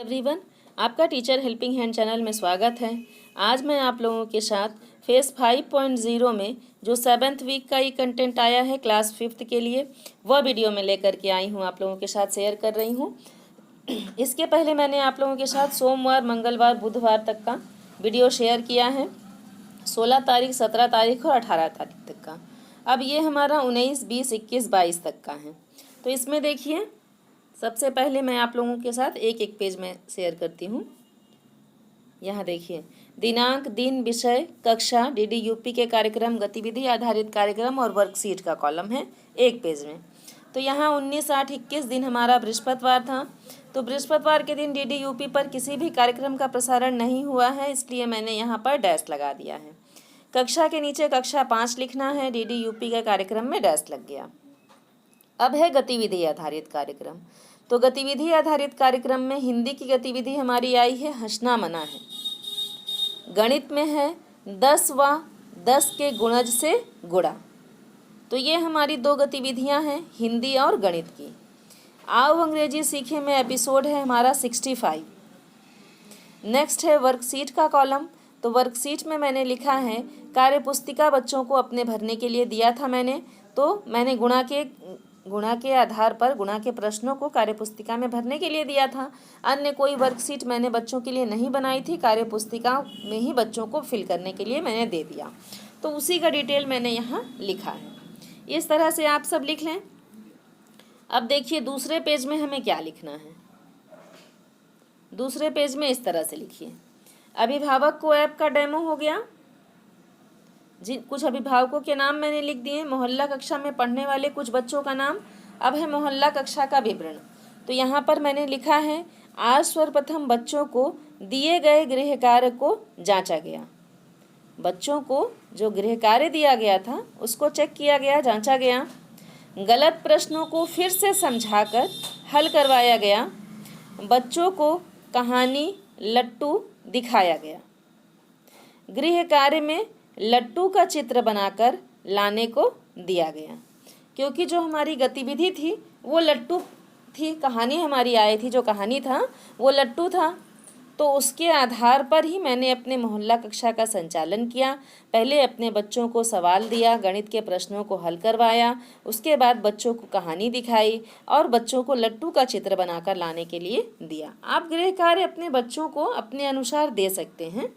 Everyone, आपका teacher helping hand channel में स्वागत है। आज मैं आप लोगों के साथ फेस 5.0 में जो 7th वीक का ये कंटेंट आया है क्लास 5th के लिए, वह वीडियो में लेकर के आई हूँ, आप लोगों के साथ शेयर कर रही हूँ। इसके पहले मैंने आप लोगों के साथ सोमवार, मंगलवार, बुधवार तक का वीडियो शेयर किया है, 16 तारीख, 17 तारीख और 18 तारीख तक का। अब ये हमारा 19, 20, 21, 22 तक का है। तो इसमें देखिए, सबसे पहले मैं आप लोगों के साथ एक एक पेज में शेयर करती हूँ। यहाँ देखिए, दिनांक, दिन, विषय, कक्षा, DDUP के कार्यक्रम, गतिविधि आधारित कार्यक्रम और वर्कशीट का कॉलम है एक पेज में। तो यहाँ 19, 8, 21 दिन हमारा बृहस्पतिवार था। तो बृहस्पतिवार के दिन DDUP पर किसी भी कार्यक्रम का प्रसारण नहीं हुआ है, इसलिए मैंने यहाँ पर डैश लगा दिया है। कक्षा के नीचे कक्षा 5 लिखना है, DDUP के कार्यक्रम में डैश लग गया। अब है गतिविधि आधारित कार्यक्रम। तो गतिविधि आधारित कार्यक्रम में हिंदी की गतिविधि हमारी आई है हंसना मना है। गणित में है 10 व 10 के गुणज से गुणा। तो ये हमारी दो गतिविधियां हैं, हिंदी और गणित की। आओ अंग्रेजी सीखे में एपिसोड है हमारा 65। नेक्स्ट है वर्कशीट का कॉलम। तो वर्कशीट में मैंने लिखा है कार्य पुस्तिका बच्चों को अपने भरने के लिए दिया था मैंने। तो मैंने गुणा के आधार पर गुणा के प्रश्नों को कार्यपुस्तिका में भरने के लिए दिया था। अन्य कोई वर्कशीट मैंने बच्चों के लिए नहीं बनाई थी, कार्यपुस्तिका में ही बच्चों को फिल करने के लिए मैंने दे दिया। तो उसी का डिटेल मैंने यहाँ लिखा है। इस तरह से आप सब लिख लें। अब देखिए दूसरे पेज में हमें क्या लिखना है। दूसरे पेज में इस तरह से लिखिए, अभिभावक को ऐप का डेमो हो गया। कुछ अभिभावकों के नाम मैंने लिख दिए, मोहल्ला कक्षा में पढ़ने वाले कुछ बच्चों का नाम। अब है मोहल्ला कक्षा का विवरण। तो यहाँ पर मैंने लिखा है आज सर्वप्रथम बच्चों को दिए गए गृह कार्य को जांचा गया। बच्चों को जो गृह कार्य दिया गया था उसको चेक किया गया, जांचा गया। गलत प्रश्नों को फिर से समझाकर हल करवाया गया। बच्चों को कहानी लट्टू दिखाया गया। गृह कार्य में लट्टू का चित्र बनाकर लाने को दिया गया, क्योंकि जो हमारी गतिविधि थी वो लट्टू थी। कहानी हमारी आई थी, जो कहानी था वो लट्टू था। तो उसके आधार पर ही मैंने अपने मोहल्ला कक्षा का संचालन किया। पहले अपने बच्चों को सवाल दिया, गणित के प्रश्नों को हल करवाया, उसके बाद बच्चों को कहानी दिखाई और बच्चों को लट्टू का चित्र बनाकर लाने के लिए दिया। आप गृह कार्य अपने बच्चों को अपने अनुसार दे सकते हैं।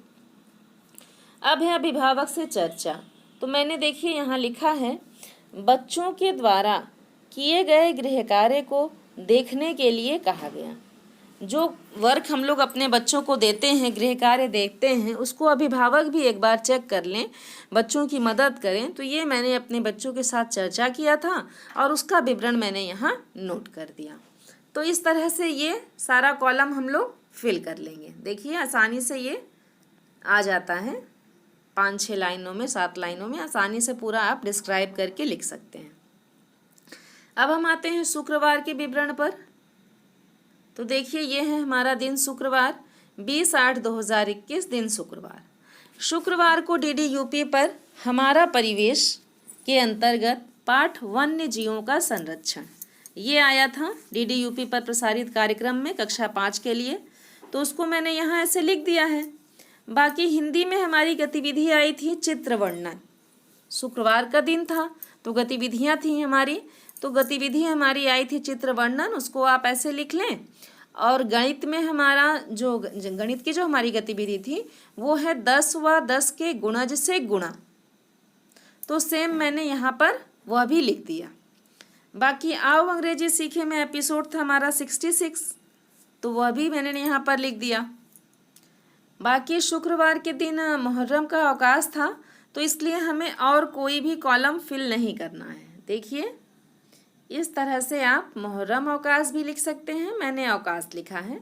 अब है अभिभावक से चर्चा। तो मैंने देखिए यहाँ लिखा है बच्चों के द्वारा किए गए गृह कार्य को देखने के लिए कहा गया। जो वर्क हम लोग अपने बच्चों को देते हैं, गृह कार्य देखते हैं, उसको अभिभावक भी एक बार चेक कर लें, बच्चों की मदद करें। तो ये मैंने अपने बच्चों के साथ चर्चा किया था और उसका विवरण मैंने यहाँ नोट कर दिया। तो इस तरह से ये सारा कॉलम हम लोग फिल कर लेंगे। देखिए आसानी से ये आ जाता है, 5-6 लाइनों में, 7 लाइनों में आसानी से पूरा आप डिस्क्राइब करके लिख सकते हैं। अब हम आते हैं शुक्रवार के विवरण पर। तो देखिए ये है हमारा दिन शुक्रवार, 20/8/2021 दिन शुक्रवार। शुक्रवार को DDUP पर हमारा परिवेश के अंतर्गत पाठ वन्य जीवों का संरक्षण ये आया था DDUP पर प्रसारित कार्यक्रम में कक्षा 5 के लिए। तो उसको मैंने यहाँ ऐसे लिख दिया है। बाकी हिंदी में हमारी गतिविधि आई थी चित्र वर्णन। शुक्रवार का दिन था तो गतिविधियाँ थी हमारी। तो गतिविधि हमारी आई थी चित्र वर्णन, उसको आप ऐसे लिख लें। और गणित में हमारा जो गणित की जो हमारी गतिविधि थी वो है 10 व 10 के गुणज से गुणा। तो सेम मैंने यहाँ पर वह भी लिख दिया। बाकी आओ अंग्रेजी सीखे में एपिसोड था हमारा 66, तो वह भी मैंने यहाँ पर लिख दिया। बाकी शुक्रवार के दिन मुहर्रम का अवकाश था, तो इसलिए हमें और कोई भी कॉलम फिल नहीं करना है। देखिए इस तरह से आप मुहर्रम अवकाश भी लिख सकते हैं, मैंने अवकाश लिखा है।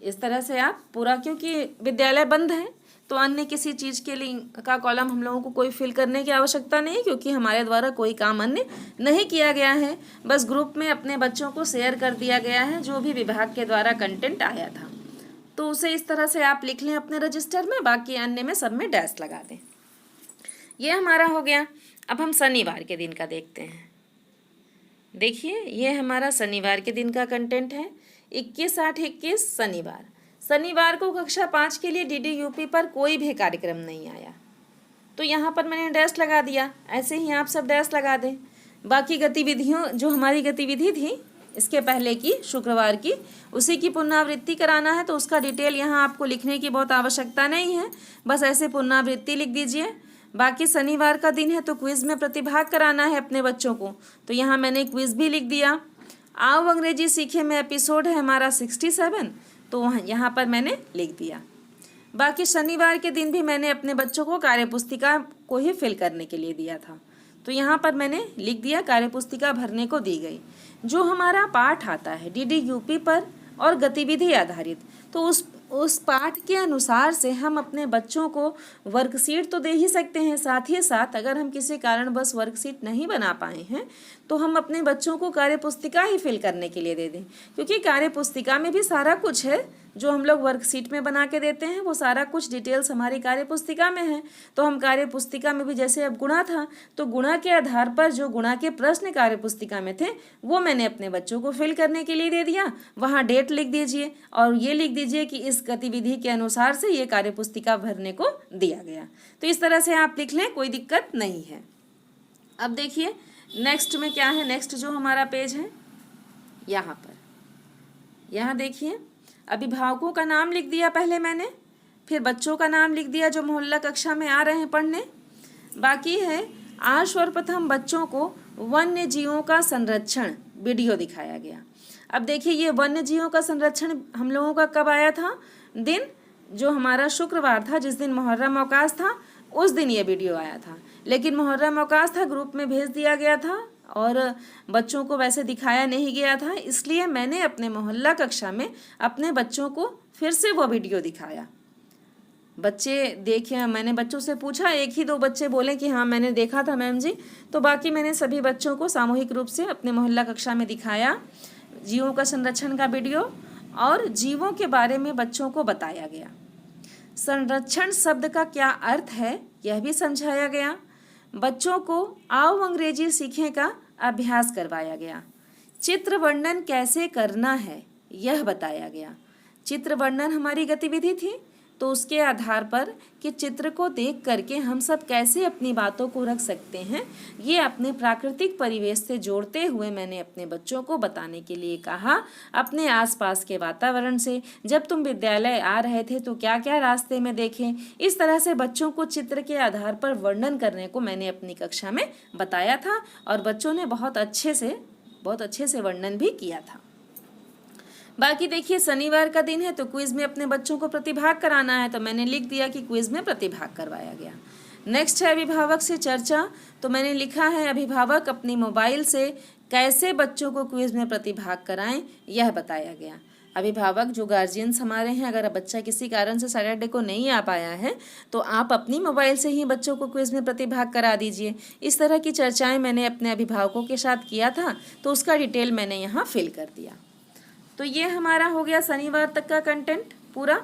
इस तरह से आप पूरा, क्योंकि विद्यालय बंद है तो अन्य किसी चीज़ के लिए का कॉलम हम लोगों को कोई फिल करने की आवश्यकता नहीं, क्योंकि हमारे द्वारा कोई काम अन्य नहीं किया गया है। बस ग्रुप में अपने बच्चों को शेयर कर दिया गया है जो भी विभाग के द्वारा कंटेंट आया था। तो उसे इस तरह से आप लिख लें अपने रजिस्टर में, बाकी अन्य में सब में डैश लगा दें। ये हमारा हो गया। अब हम शनिवार के दिन का देखते हैं। देखिए ये हमारा शनिवार के दिन का कंटेंट है। 21 8 21 शनिवार को कक्षा 5 के लिए डीडी यूपी पर कोई भी कार्यक्रम नहीं आया, तो यहाँ पर मैंने डैश लगा दिया। ऐसे ही आप सब डैश लगा दें। बाकी गतिविधियों, जो हमारी गतिविधि थी इसके पहले की शुक्रवार की, उसी की पुनरावृत्ति कराना है, तो उसका डिटेल यहाँ आपको लिखने की बहुत आवश्यकता नहीं है, बस ऐसे पुनरावृत्ति लिख दीजिए। बाकी शनिवार का दिन है तो क्विज़ में प्रतिभाग कराना है अपने बच्चों को, तो यहाँ मैंने क्विज़ भी लिख दिया। आओ अंग्रेजी सीखे में एपिसोड है हमारा 67, तो वहाँ यहाँ पर मैंने लिख दिया। बाकी शनिवार के दिन भी मैंने अपने बच्चों को कार्यपुस्तिका को ही फिल करने के लिए दिया था, तो यहाँ पर मैंने लिख दिया कार्यपुस्तिका भरने को दी गई। जो हमारा पाठ आता है डीडी यूपी पर और गतिविधि आधारित, तो उस पाठ के अनुसार से हम अपने बच्चों को वर्कशीट तो दे ही सकते हैं, साथ ही साथ अगर हम किसी कारणवश वर्कशीट नहीं बना पाए हैं तो हम अपने बच्चों को कार्यपुस्तिका ही फिल करने के लिए दे दें, क्योंकि कार्यपुस्तिका में भी सारा कुछ है जो हम लोग वर्कशीट में बना के देते हैं, वो सारा कुछ डिटेल्स हमारी कार्यपुस्तिका में है। तो हम कार्यपुस्तिका में भी, जैसे अब गुणा था तो गुणा के आधार पर जो गुणा के प्रश्न कार्यपुस्तिका में थे वो मैंने अपने बच्चों को फिल करने के लिए दे दिया। वहाँ डेट लिख दीजिए और ये लिख दीजिए कि इस गतिविधि के अनुसार से ये कार्यपुस्तिका भरने को दिया गया। तो इस तरह से आप लिख लें, कोई दिक्कत नहीं है। अब देखिए नेक्स्ट में क्या है। नेक्स्ट जो हमारा पेज है यहाँ पर, यहाँ देखिए अभिभावकों का नाम लिख दिया पहले मैंने, फिर बच्चों का नाम लिख दिया जो मोहल्ला कक्षा में आ रहे हैं पढ़ने। बाकी है आज सर्वप्रथम बच्चों को वन्य जीवों का संरक्षण वीडियो दिखाया गया। अब देखिए ये वन्य जीवों का संरक्षण हम लोगों का कब आया था, दिन जो हमारा शुक्रवार था, जिस दिन मुहर्रम अवकाश था उस दिन ये वीडियो आया था। लेकिन मुहर्रम अवकाश था, ग्रुप में भेज दिया गया था और बच्चों को वैसे दिखाया नहीं गया था, इसलिए मैंने अपने मोहल्ला कक्षा में अपने बच्चों को फिर से वो वीडियो दिखाया। बच्चे देखे, मैंने बच्चों से पूछा, एक ही दो बच्चे बोले कि हाँ मैंने देखा था मैम जी, तो बाकी मैंने सभी बच्चों को सामूहिक रूप से अपने मोहल्ला कक्षा में दिखाया जीवों का संरक्षण का वीडियो, और जीवों के बारे में बच्चों को बताया गया। संरक्षण शब्द का क्या अर्थ है यह भी समझाया गया। बच्चों को आओ अंग्रेजी सीखें का अभ्यास करवाया गया। चित्र वर्णन कैसे करना है यह बताया गया। चित्र वर्णन हमारी गतिविधि थी, तो उसके आधार पर कि चित्र को देख करके हम सब कैसे अपनी बातों को रख सकते हैं, ये अपने प्राकृतिक परिवेश से जोड़ते हुए मैंने अपने बच्चों को बताने के लिए कहा। अपने आसपास के वातावरण से, जब तुम विद्यालय आ रहे थे तो क्या क्या रास्ते में देखें, इस तरह से बच्चों को चित्र के आधार पर वर्णन करने को मैंने अपनी कक्षा में बताया था, और बच्चों ने बहुत अच्छे से वर्णन भी किया था। बाकी देखिए शनिवार का दिन है तो क्विज में अपने बच्चों को प्रतिभाग कराना है, तो मैंने लिख दिया कि क्विज में प्रतिभाग करवाया गया। नेक्स्ट है अभिभावक से चर्चा, तो मैंने लिखा है अभिभावक अपनी मोबाइल से कैसे बच्चों को क्विज में प्रतिभाग कराएं यह बताया गया। अभिभावक जो गार्जियंस हमारे हैं, अगर बच्चा किसी कारण से सैटरडे को नहीं आ पाया है तो आप अपनी मोबाइल से ही बच्चों को क्विज में प्रतिभाग करा दीजिए। इस तरह की चर्चाएं मैंने अपने अभिभावकों के साथ किया था, तो उसका डिटेल मैंने यहाँ फिल कर दिया। तो ये हमारा हो गया शनिवार तक का कंटेंट पूरा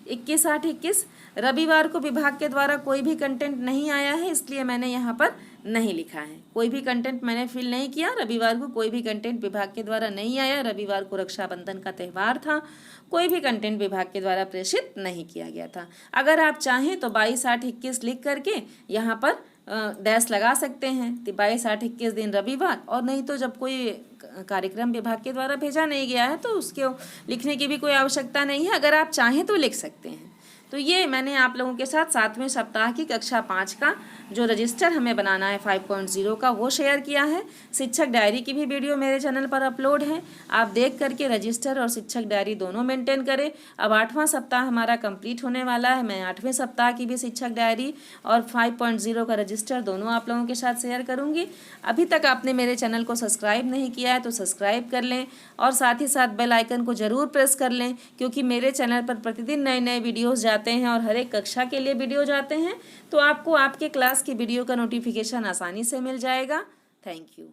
21 8 21। रविवार को विभाग के द्वारा कोई भी कंटेंट नहीं आया है, इसलिए मैंने यहाँ पर नहीं लिखा है। कोई भी कंटेंट मैंने फिल नहीं किया। रविवार को कोई भी कंटेंट विभाग के द्वारा नहीं आया। रविवार को रक्षाबंधन का त्यौहार था, कोई भी कंटेंट विभाग के द्वारा प्रेषित नहीं किया गया था। अगर आप चाहें तो 22 8 21 लिख करके यहाँ पर डैश लगा सकते हैं, 22 8 21 दिन रविवार, और नहीं तो जब कोई कार्यक्रम विभाग के द्वारा भेजा नहीं गया है तो उसके लिखने की भी कोई आवश्यकता नहीं है। अगर आप चाहें तो लिख सकते हैं। तो ये मैंने आप लोगों के साथ 7वें सप्ताह की कक्षा 5 का जो रजिस्टर हमें बनाना है 5.0 का, वो शेयर किया है। शिक्षक डायरी की भी वीडियो मेरे चैनल पर अपलोड है, आप देख करके रजिस्टर और शिक्षक डायरी दोनों मेंटेन करें। अब 8वां सप्ताह हमारा कंप्लीट होने वाला है। मैं 8वें सप्ताह की भी शिक्षक डायरी और 5.0 का रजिस्टर दोनों आप लोगों के साथ शेयर करूँगी। अभी तक आपने मेरे चैनल को सब्सक्राइब नहीं किया है तो सब्सक्राइब कर लें, और साथ ही साथ बेल आइकन को ज़रूर प्रेस कर लें, क्योंकि मेरे चैनल पर प्रतिदिन नए नए वीडियोज़ जाते हैं और हर एक कक्षा के लिए वीडियो जाते हैं, तो आपको आपके क्लास की वीडियो का नोटिफिकेशन आसानी से मिल जाएगा। Thank you.